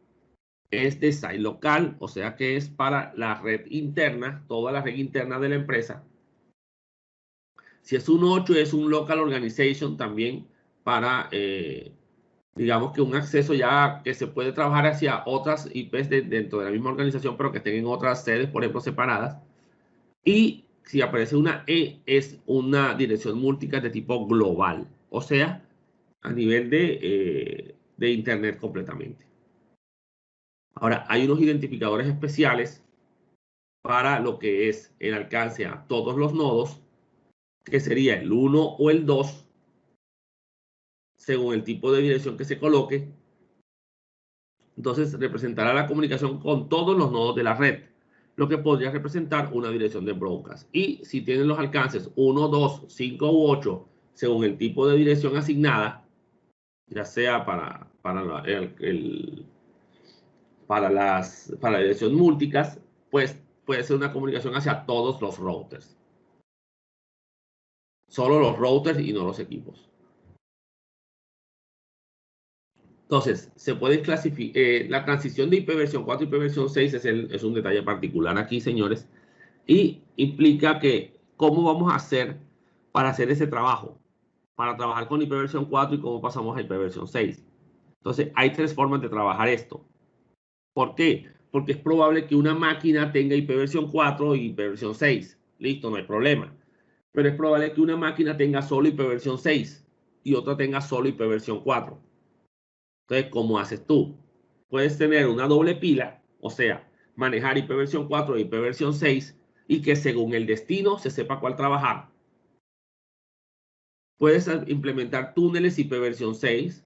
es de site local, o sea que es para la red interna, toda la red interna de la empresa. Si es un 8, es un local organization también para, digamos que un acceso ya que se puede trabajar hacia otras IPs dentro de la misma organización, pero que estén en otras sedes, por ejemplo, separadas. Y si aparece una E, es una dirección múlticas de tipo global, o sea, a nivel de Internet completamente. Ahora, hay unos identificadores especiales para lo que es el alcance a todos los nodos, que sería el 1 o el 2, según el tipo de dirección que se coloque. Entonces, representará la comunicación con todos los nodos de la red, lo que podría representar una dirección de broadcast. Y si tienen los alcances 1, 2, 5 u 8, según el tipo de dirección asignada, ya sea para la dirección múlticas, pues puede ser una comunicación hacia todos los routers. Solo los routers y no los equipos. Entonces, se puede clasificar, la transición de IPv4 a IPv6 es un detalle particular aquí, señores, y implica que cómo vamos a hacer para hacer ese trabajo, para trabajar con IPv4 y cómo pasamos a IPv6. Entonces, hay tres formas de trabajar esto. ¿Por qué? Porque es probable que una máquina tenga IPv4 y IPv6. Listo, no hay problema. Pero es probable que una máquina tenga solo IPv6 y otra tenga solo IPv4. Entonces, ¿cómo haces tú? Puedes tener una doble pila, o sea, manejar IPv4 y IPv6 y que según el destino se sepa cuál trabajar. Puedes implementar túneles IPv6,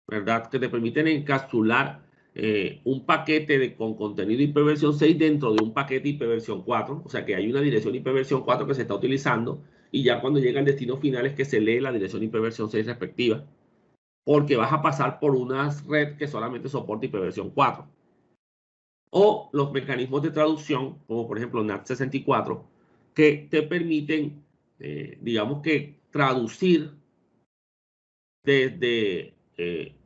¿verdad? Que te permiten encapsular un paquete con contenido IPv6 dentro de un paquete IPv4. O sea que hay una dirección IPv4 que se está utilizando y ya cuando llega al destino final es que se lee la dirección IPv6 respectiva. Porque vas a pasar por una red que solamente soporta IPv4. O los mecanismos de traducción, como por ejemplo NAT64, que te permiten, digamos que, traducir desde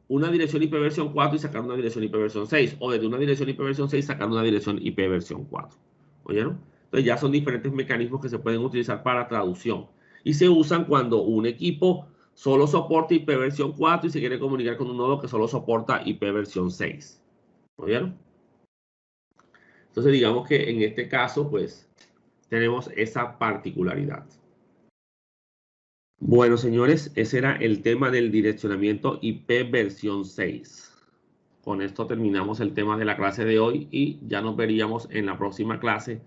una dirección IPv4 y sacar una dirección IPv6, o desde una dirección IPv6 sacar una dirección IPv4. ¿Oyeron? Entonces ya son diferentes mecanismos que se pueden utilizar para traducción. Y se usan cuando un equipo solo soporta IPv4 y se quiere comunicar con un nodo que solo soporta IPv6. ¿Oyeron? Entonces digamos que en este caso, pues, tenemos esa particularidad. Bueno, señores, ese era el tema del direccionamiento IPv6. Con esto terminamos el tema de la clase de hoy y ya nos veríamos en la próxima clase